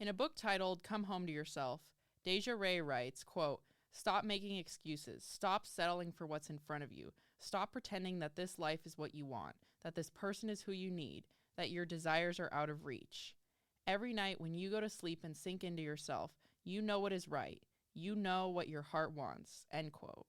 In a book titled Come Home to Yourself, Deja Ray writes, quote, "Stop making excuses. Stop settling for what's in front of you. Stop pretending that this life is what you want, that this person is who you need, that your desires are out of reach. Every night when you go to sleep and sink into yourself, you know what is right. You know what your heart wants." End quote.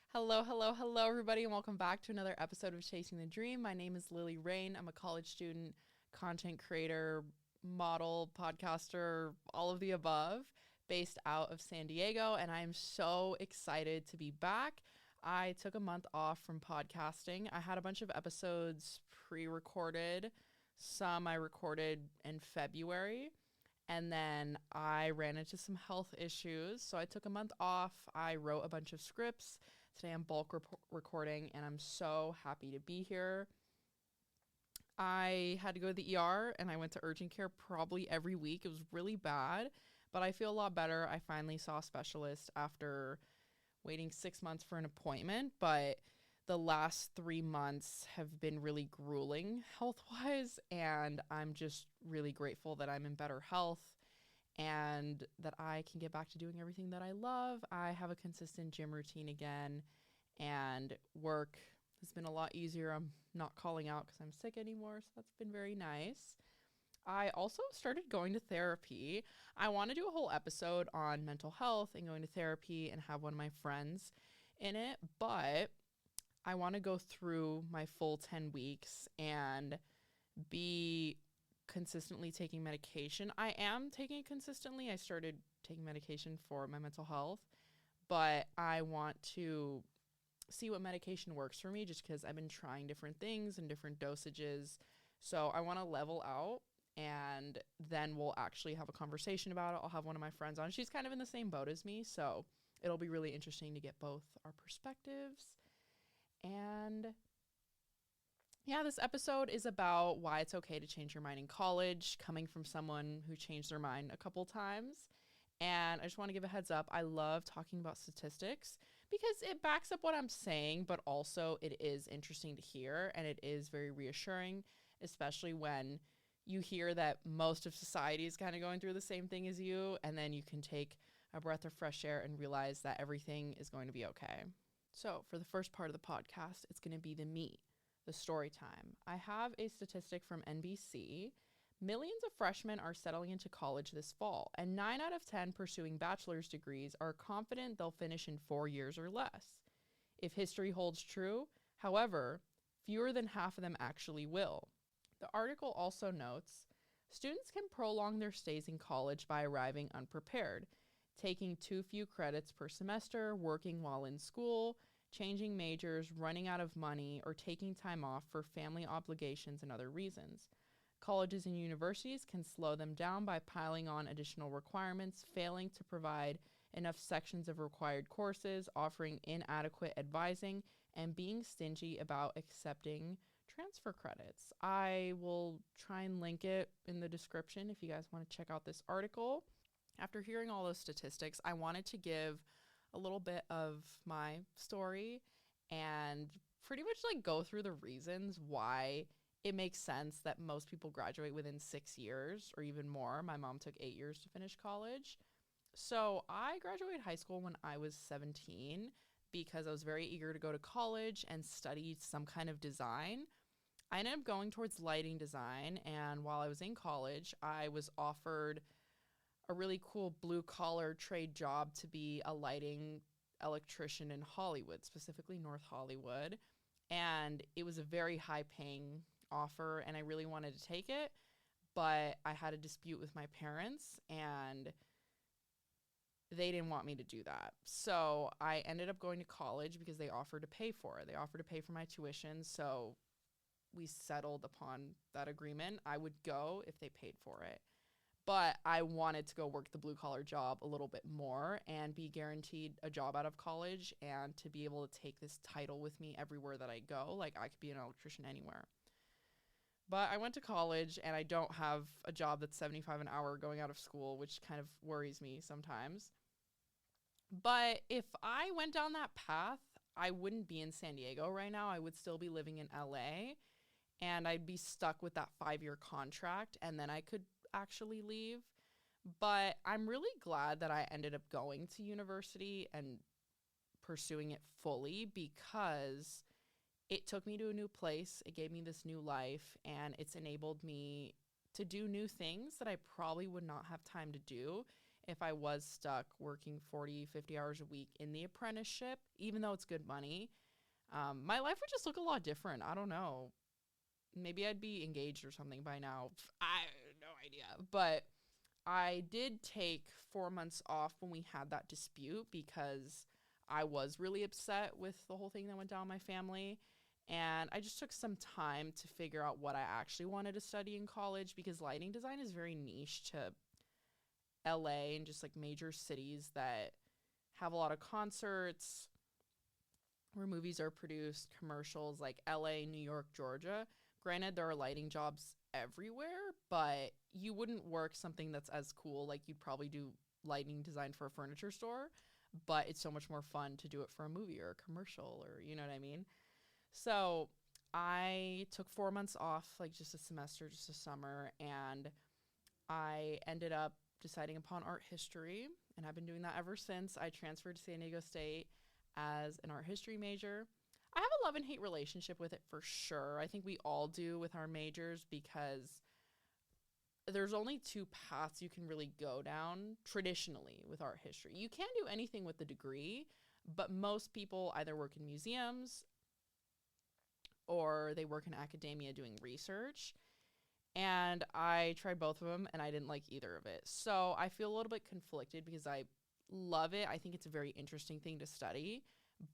Hello, hello, hello, everybody, and welcome back to another episode of Chasing the Dream. My name is Lily Rain. I'm a college student, content creator, model, podcaster, all of the above, based out of San Diego, and I am so excited to be back. I took a month off from podcasting. I had a bunch of episodes pre-recorded. Some I recorded in February, and then I ran into some health issues, so I took a month off. I wrote a bunch of scripts. Today I'm bulk recording, and I'm so happy to be here. I had to go to the ER, and I went to urgent care probably every week. It was really bad, but I feel a lot better. I finally saw a specialist after waiting 6 months for an appointment, but the last 3 months have been really grueling health-wise, and I'm just really grateful that I'm in better health and that I can get back to doing everything that I love. I have a consistent gym routine again, and work has been a lot easier. I'm not calling out because I'm sick anymore, so that's been very nice. I also started going to therapy. I want to do a whole episode on mental health and going to therapy and have one of my friends in it, but I want to go through my full 10 weeks and be consistently taking medication. I am taking it consistently. I started taking medication for my mental health, but I want to see what medication works for me just because I've been trying different things and different dosages. So I want to level out, and then we'll actually have a conversation about it. I'll have one of my friends on. She's kind of in the same boat as me, so it'll be really interesting to get both our perspectives. And yeah, this episode is about why it's okay to change your mind in college, coming from someone who changed their mind a couple times. And I just want to give a heads up. I love talking about statistics because it backs up what I'm saying, but also it is interesting to hear, and it is very reassuring, especially when you hear that most of society is kind of going through the same thing as you, and then you can take a breath of fresh air and realize that everything is going to be okay. So for the first part of the podcast, it's going to be the meat, the story time. I have a statistic from NBC. Millions of freshmen are settling into college this fall, and 9 out of 10 pursuing bachelor's degrees are confident they'll finish in 4 years or less. If history holds true, however, fewer than half of them actually will. The article also notes, students can prolong their stays in college by arriving unprepared, taking too few credits per semester, working while in school, changing majors, running out of money, or taking time off for family obligations and other reasons. Colleges and universities can slow them down by piling on additional requirements, failing to provide enough sections of required courses, offering inadequate advising, and being stingy about accepting transfer credits. I will try and link it in the description if you guys want to check out this article. After hearing all those statistics, I wanted to give a little bit of my story and pretty much like go through the reasons why it makes sense that most people graduate within 6 years or even more. My mom took 8 years to finish college. So I graduated high school when I was 17 because I was very eager to go to college and study some kind of design. I ended up going towards lighting design, and while I was in college, I was offered a really cool blue-collar trade job to be a lighting electrician in Hollywood, specifically North Hollywood. And it was a very high-paying offer, and I really wanted to take it, but I had a dispute with my parents, and they didn't want me to do that. So I ended up going to college because they offered to pay for it. They offered to pay for my tuition, so we settled upon that agreement. I would go if they paid for it. But I wanted to go work the blue-collar job a little bit more and be guaranteed a job out of college and to be able to take this title with me everywhere that I go. Like, I could be an electrician anywhere. But I went to college, and I don't have a job that's $75 an hour going out of school, which kind of worries me sometimes. But if I went down that path, I wouldn't be in San Diego right now. I would still be living in LA, and I'd be stuck with that 5-year contract, and then I could actually leave. But I'm really glad that I ended up going to university and pursuing it fully because it took me to a new place. It gave me this new life and it's enabled me to do new things that I probably would not have time to do if I was stuck working 40, 50 hours a week in the apprenticeship, even though it's good money. My life would just look a lot different. I don't know. Maybe I'd be engaged or something by now. I have no idea. But I did take 4 months off when we had that dispute because I was really upset with the whole thing that went down in my family. And I just took some time to figure out what I actually wanted to study in college because lighting design is very niche to LA and just like major cities that have a lot of concerts where movies are produced, commercials like LA, New York, Georgia. Granted, there are lighting jobs everywhere, but you wouldn't work something that's as cool. Like you'd probably do lighting design for a furniture store, but it's so much more fun to do it for a movie or a commercial or you know what I mean? So I took 4 months off, like just a semester, just a summer, and I ended up deciding upon art history, and I've been doing that ever since. I transferred to San Diego State as an art history major. I have a love and hate relationship with it for sure. I think we all do with our majors because there's only two paths you can really go down traditionally with art history. You can do anything with the degree, but most people either work in museums or they work in academia doing research. And I tried both of them and I didn't like either of it. So I feel a little bit conflicted because I love it. I think it's a very interesting thing to study,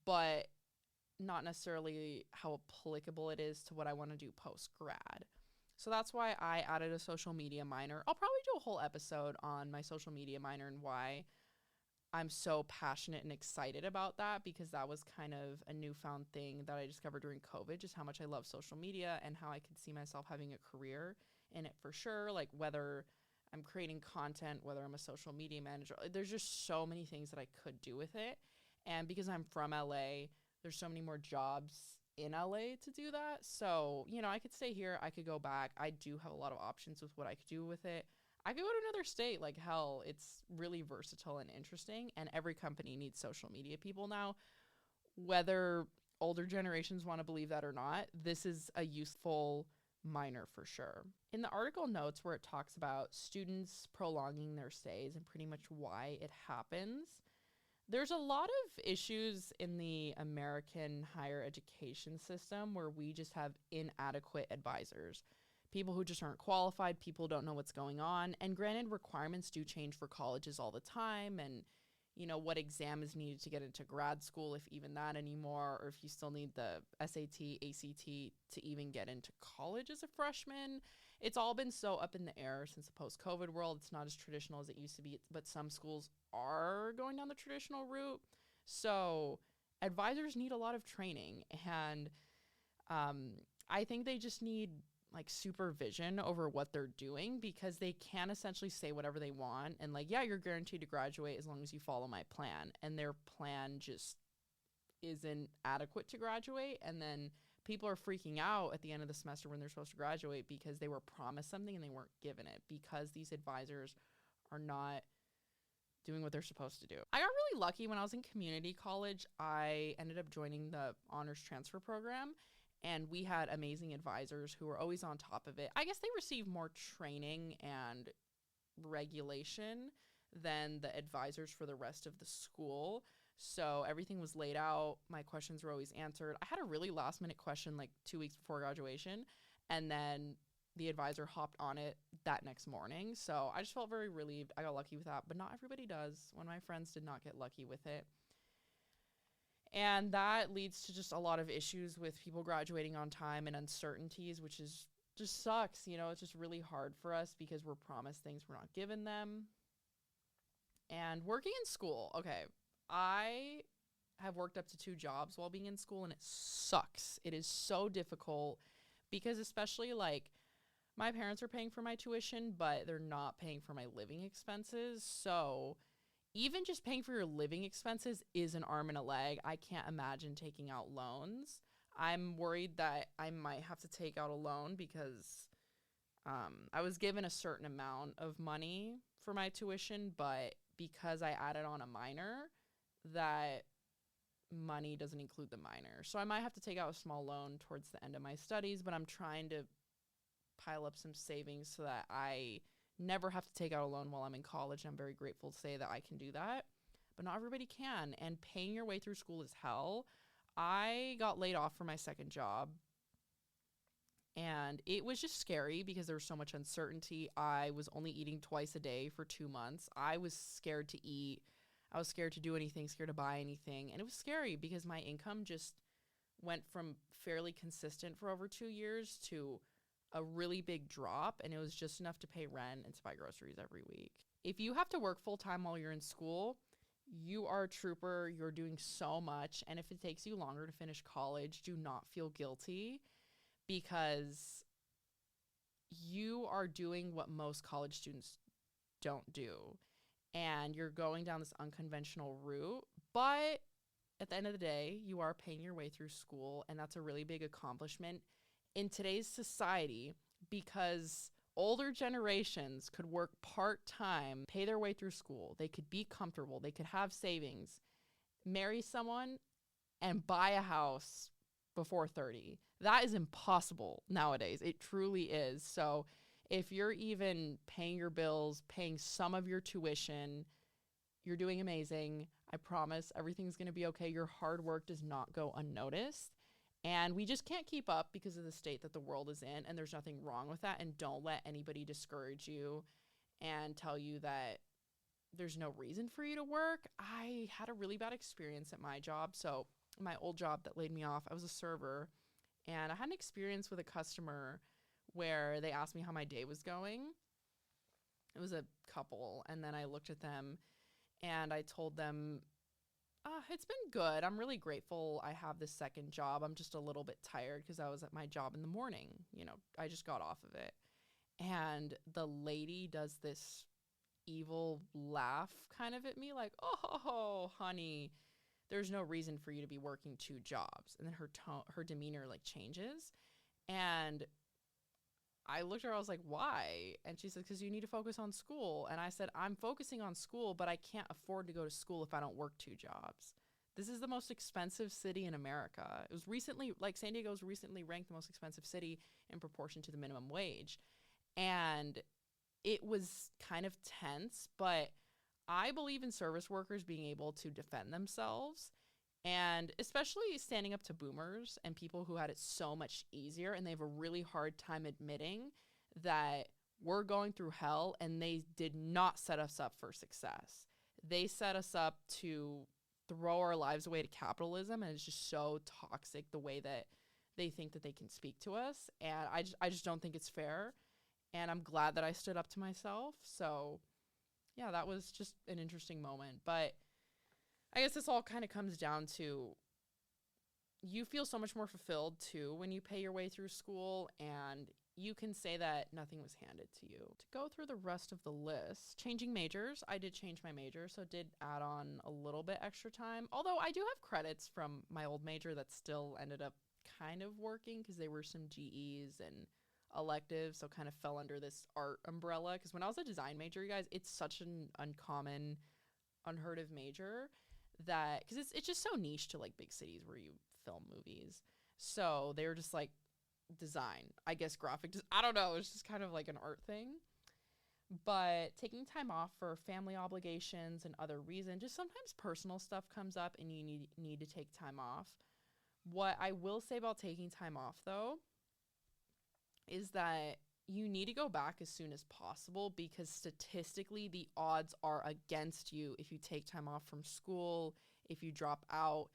but not necessarily how applicable it is to what I want to do post grad. So that's why I added a social media minor. I'll probably do a whole episode on my social media minor and why I'm so passionate and excited about that because that was kind of a newfound thing that I discovered during COVID, just how much I love social media and how I could see myself having a career in it for sure. Like whether I'm creating content, whether I'm a social media manager, there's just so many things that I could do with it. And because I'm from LA, there's so many more jobs in LA to do that. So, you know, I could stay here, I could go back. I do have a lot of options with what I could do with it. I could go to another state. Like, hell, it's really versatile and interesting. And every company needs social media people now. Whether older generations want to believe that or not, this is a useful minor for sure. In the article notes where it talks about students prolonging their stays and pretty much why it happens, there's a lot of issues in the American higher education system where we just have inadequate advisors. People who just aren't qualified, people don't know what's going on. And granted, requirements do change for colleges all the time. And, you know, what exam is needed to get into grad school, if even that anymore, or if you still need the SAT, ACT to even get into college as a freshman. It's all been so up in the air since the post-COVID world. It's not as traditional as it used to be, but some schools are going down the traditional route. So advisors need a lot of training. And I think they just need like supervision over what they're doing because they can essentially say whatever they want and like, yeah, you're guaranteed to graduate as long as you follow my plan. And their plan just isn't adequate to graduate. And then people are freaking out at the end of the semester when they're supposed to graduate because they were promised something and they weren't given it because these advisors are not doing what they're supposed to do. I got really lucky when I was in community college. I ended up joining the honors transfer program and we had amazing advisors who were always on top of it. I guess they received more training and regulation than the advisors for the rest of the school. So everything was laid out. My questions were always answered. I had a really last minute question like 2 weeks before graduation, and then the advisor hopped on it that next morning. So I just felt very relieved. I got lucky with that, but not everybody does. One of my friends did not get lucky with it. And that leads to just a lot of issues with people graduating on time and uncertainties, which is just sucks. You know, it's just really hard for us because we're promised things we're not given them. And working in school. Okay, I have worked up to 2 jobs while being in school and it sucks. It is so difficult because especially like my parents are paying for my tuition, but they're not paying for my living expenses. So even just paying for your living expenses is an arm and a leg. I can't imagine taking out loans. I'm worried that I might have to take out a loan because I was given a certain amount of money for my tuition, but because I added on a minor, that money doesn't include the minor. So I might have to take out a small loan towards the end of my studies, but I'm trying to pile up some savings so that I never have to take out a loan while I'm in college. And I'm very grateful to say that I can do that. But not everybody can. And paying your way through school is hell. I got laid off from my second job. And it was just scary because there was so much uncertainty. I was only eating twice a day for 2 months. I was scared to eat. I was scared to do anything, scared to buy anything. And it was scary because my income just went from fairly consistent for over 2 years to a really big drop, and it was just enough to pay rent and to buy groceries every week. If you have to work full time while you're in school, you are a trooper. You're doing so much. And if it takes you longer to finish college, do not feel guilty, because you are doing what most college students don't do. And you're going down this unconventional route. But at the end of the day, you are paying your way through school, and that's a really big accomplishment in today's society, because older generations could work part-time, pay their way through school. They could be comfortable. They could have savings, marry someone, and buy a house before 30. That is impossible nowadays. It truly is. So if you're even paying your bills, paying some of your tuition, you're doing amazing. I promise everything's going to be okay. Your hard work does not go unnoticed. And we just can't keep up because of the state that the world is in, and there's nothing wrong with that. And don't let anybody discourage you and tell you that there's no reason for you to work. I had a really bad experience at my job. So my old job that laid me off, I was a server, and I had an experience with a customer where they asked me how my day was going. It was a couple, and then I looked at them and I told them, it's been good. I'm really grateful I have this second job. I'm just a little bit tired because I was at my job in the morning. I just got off of it. And the lady does this evil laugh kind of at me, like, oh, honey, there's no reason for you to be working 2 jobs. And then her demeanor like changes. And I looked at her, I was like, why? And she said, because you need to focus on school. And I said, I'm focusing on school, but I can't afford to go to school if I don't work 2 jobs. This is the most expensive city in America. It was recently, like, San Diego was recently ranked the most expensive city in proportion to the minimum wage. And it was kind of tense, but I believe in service workers being able to defend themselves. And especially standing up to boomers and people who had it so much easier, and they have a really hard time admitting that we're going through hell, and they did not set us up for success. They set us up to throw our lives away to capitalism, and it's just so toxic the way that they think that they can speak to us. And I just don't think it's fair. And I'm glad that I stood up to myself. So yeah, that was just an interesting moment. But I guess this all kind of comes down to, you feel so much more fulfilled too when you pay your way through school, and you can say that nothing was handed to you. To go through the rest of the list, changing majors. I did change my major, so did add on a little bit extra time. Although I do have credits from my old major that still ended up kind of working, because they were some GEs and electives, so kind of fell under this art umbrella. Because when I was a design major, you guys, it's such an uncommon, unheard of major, that because it's just so niche to like big cities where you film movies. So they were just like, design, I guess I don't know, it's just kind of like an art thing. But taking time off for family obligations and other reasons, just sometimes personal stuff comes up and you need to take time off. What I will say about taking time off though is that you need to go back as soon as possible, because statistically the odds are against you. If you take time off from school, if you drop out,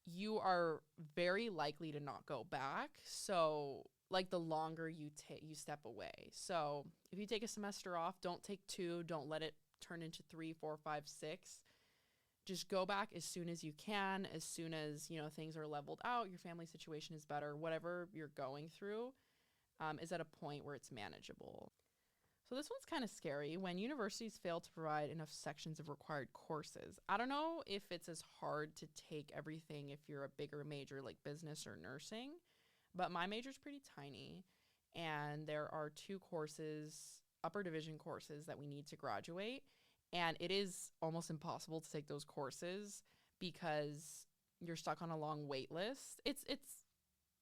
you are very likely to not go back. So like the longer you step away. So if you take a semester off, don't take 2, don't let it turn into 3, 4, 5, 6. Just go back as soon as you can, as soon as, things are leveled out, your family situation is better, whatever you're going through is at a point where it's manageable. So this one's kind of scary. When universities fail to provide enough sections of required courses. I don't know if it's as hard to take everything if you're a bigger major like business or nursing, but my major's pretty tiny, and there are 2 courses upper division courses that we need to graduate, and it is almost impossible to take those courses because you're stuck on a long wait list. It's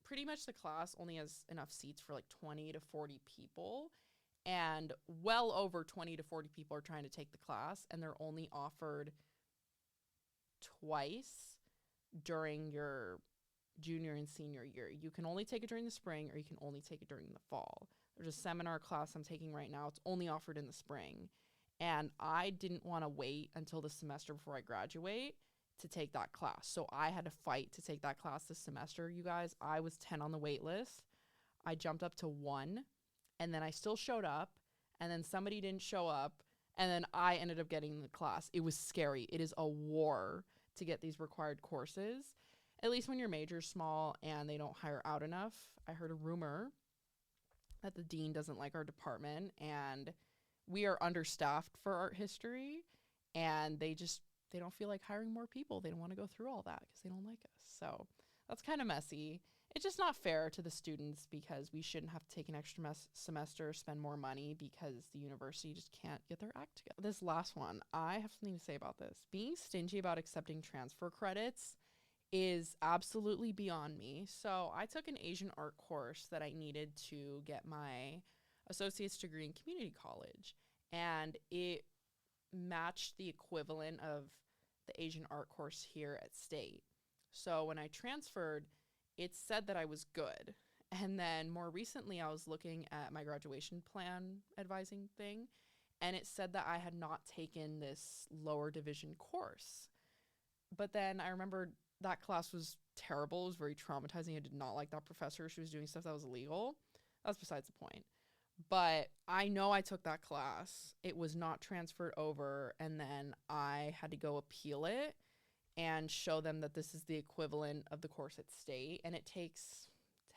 pretty much the class only has enough seats for like 20 to 40 people, and well over 20 to 40 people are trying to take the class, and they're only offered twice during your junior and senior year. You can only take it during the spring, or you can only take it during the fall. There's a seminar class I'm taking right now. It's only offered in the spring. And I didn't want to wait until the semester before I graduate to take that class. So I had to fight to take that class this semester, you guys. I was 10 on the wait list. I jumped up to 1, and then I still showed up, and then somebody didn't show up, and then I ended up getting the class. It was scary. It is a war to get these required courses, at least when your major's small and they don't hire out enough. I heard a rumor that the dean doesn't like our department, and we are understaffed for art history, and they don't feel like hiring more people. They don't want to go through all that because they don't like us. So that's kind of messy. It's just not fair to the students because we shouldn't have to take an extra semester, spend more money because the university just can't get their act together. This last one, I have something to say about this. Being stingy about accepting transfer credits is absolutely beyond me. So I took an Asian art course that I needed to get my associate's degree in community college, and it matched the equivalent of the Asian art course here at State. So when I transferred, it said that I was good. And then more recently, I was looking at my graduation plan advising thing, and it said that I had not taken this lower division course. But then I remembered that class was terrible. It was very traumatizing. I did not like that professor. She was doing stuff that was illegal. That's besides the point. But I know I took that class. It was not transferred over, and then I had to go appeal it and show them that this is the equivalent of the course at State, and it takes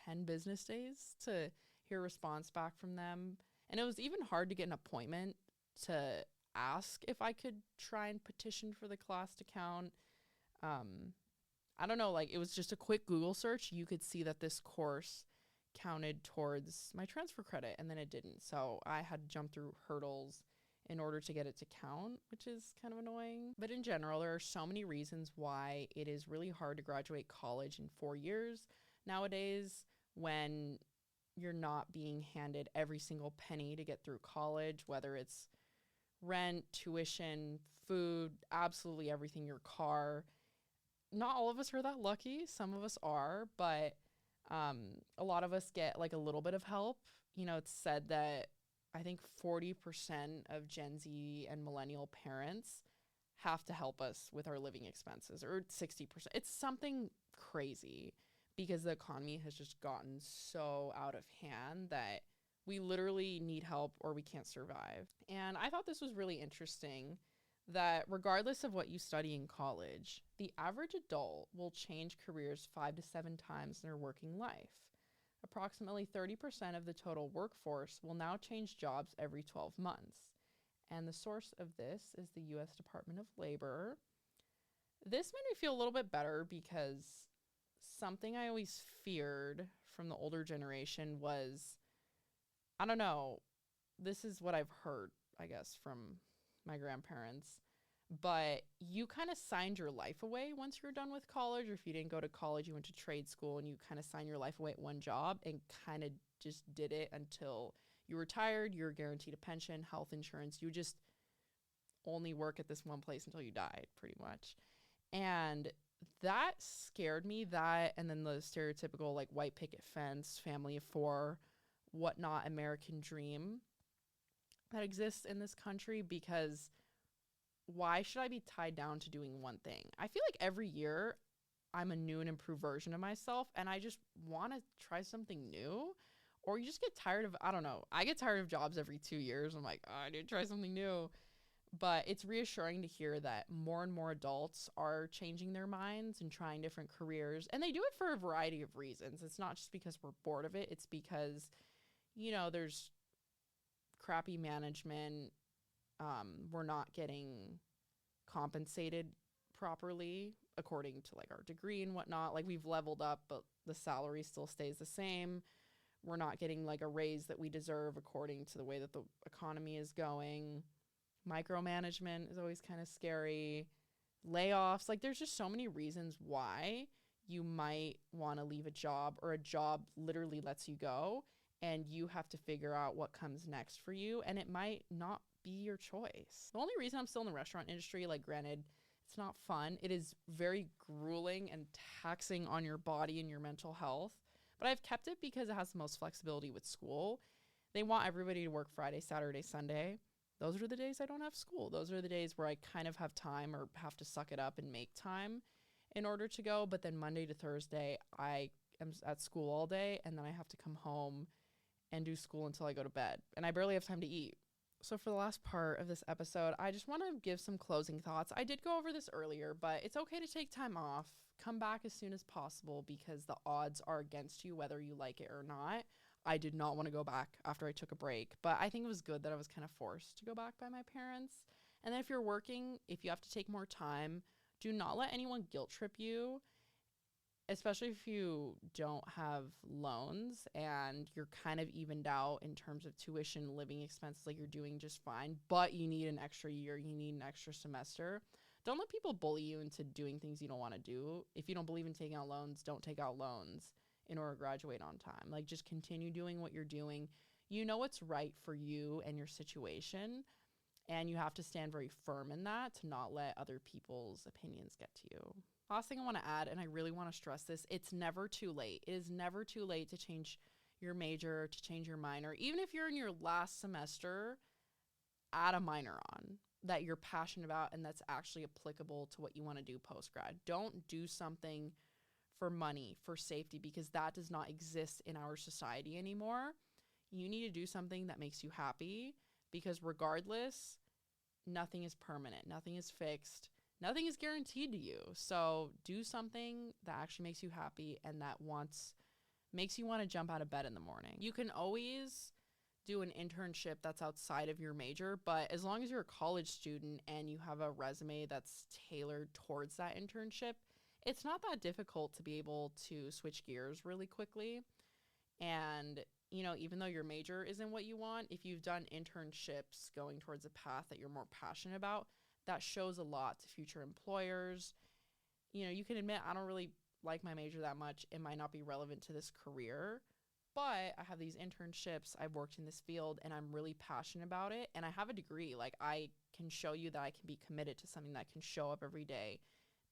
10 business days to hear a response back from them. And it was even hard to get an appointment to ask if I could try and petition for the class to count. I don't know, like, it was just a quick Google search. You could see that this course counted towards my transfer credit, and then it didn't. So I had to jump through hurdles in order to get it to count, which is kind of annoying. But in general, there are so many reasons why it is really hard to graduate college in 4 years nowadays when you're not being handed every single penny to get through college, whether it's rent, tuition, food, absolutely everything, your car. Not all of us are that lucky. Some of us are, but a lot of us get like a little bit of help. You know, it's said that I think 40% of Gen Z and millennial parents have to help us with our living expenses, or 60%. It's something crazy because the economy has just gotten so out of hand that we literally need help or we can't survive. And I thought this was really interesting that regardless of what you study in college, the average adult will change careers 5 to 7 times in their working life. Approximately 30% of the total workforce will now change jobs every 12 months. And the source of this is the U.S. Department of Labor. This made me feel a little bit better because something I always feared from the older generation was, I don't know, this is what I've heard, I guess, from my grandparents, but you kind of signed your life away once you're done with college, or if you didn't go to college, you went to trade school, and you kind of signed your life away at one job and kind of just did it until you retired. You're guaranteed a pension, health insurance. You just only work at this one place until you died, pretty much. And that scared me, that, and then the stereotypical like white picket fence, family of 4, whatnot, American dream that exists in this country, because why should I be tied down to doing one thing? I feel like every year I'm a new and improved version of myself, and I just want to try something new. Or you just get tired of, I don't know, I get tired of jobs every 2 years. I'm like, oh, I need to try something new. But it's reassuring to hear that more and more adults are changing their minds and trying different careers, and they do it for a variety of reasons. It's not just because we're bored of it. It's because, you know, there's crappy management, we're not getting compensated properly according to like our degree and whatnot. Like, we've leveled up, but the salary still stays the same. we're not getting like a raise that we deserve according to the way that the economy is going. Micromanagement is always kind of scary. Layoffs, like there's just so many reasons why you might want to leave a job, or a job literally lets you go and you have to figure out what comes next for you, and it might not be your choice. The only reason I'm still in the restaurant industry, like granted, it's not fun. It is very grueling and taxing on your body and your mental health, but I've kept it because it has the most flexibility with school. They want everybody to work Friday, Saturday, Sunday. Those are the days I don't have school. Those are the days where I kind of have time or have to suck it up and make time in order to go. But then Monday to Thursday, I am at school all day, and then I have to come home and do school until I go to bed. And I barely have time to eat. So for the last part of this episode, I just want to give some closing thoughts. I did go over this earlier, but it's okay to take time off. Come back as soon as possible because the odds are against you whether you like it or not. I did not want to go back after I took a break, but I think it was good that I was kind of forced to go back by my parents. And then if you're working, if you have to take more time, do not let anyone guilt trip you, especially if you don't have loans and you're kind of evened out in terms of tuition, living expenses, like you're doing just fine, but you need an extra year, you need an extra semester. Don't let people bully you into doing things you don't want to do. If you don't believe in taking out loans, don't take out loans in order to graduate on time. Like, just continue doing what you're doing. You know what's right for you and your situation, and you have to stand very firm in that to not let other people's opinions get to you. Last thing I want to add, and I really want to stress this, it's never too late. It is never too late to change your major, to change your minor. Even if you're in your last semester, add a minor on that you're passionate about and that's actually applicable to what you want to do post-grad. Don't do something for money, for safety, because that does not exist in our society anymore. You need to do something that makes you happy, because regardless, nothing is permanent, nothing is fixed, nothing is guaranteed to you. So do something that actually makes you happy and that makes you want to jump out of bed in the morning. You can always do an internship that's outside of your major, but as long as you're a college student and you have a resume that's tailored towards that internship, it's not that difficult to be able to switch gears really quickly. And, you know, even though your major isn't what you want, if you've done internships going towards a path that you're more passionate about, that shows a lot to future employers. You know, you can admit, I don't really like my major that much. It might not be relevant to this career, but I have these internships, I've worked in this field, and I'm really passionate about it. And I have a degree. Like, I can show you that I can be committed to something that can show up every day.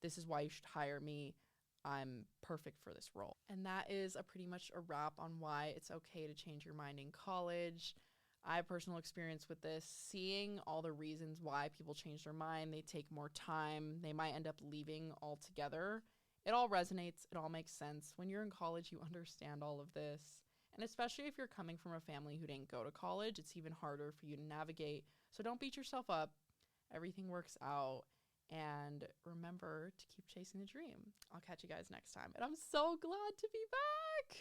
This is why you should hire me. I'm perfect for this role. And that is pretty much a wrap on why it's okay to change your mind in college. I have personal experience with this, seeing all the reasons why people change their mind. They take more time. They might end up leaving altogether. It all resonates. It all makes sense. When you're in college, you understand all of this. And especially if you're coming from a family who didn't go to college, it's even harder for you to navigate. So don't beat yourself up. Everything works out. And remember to keep chasing the dream. I'll catch you guys next time. And I'm so glad to be back.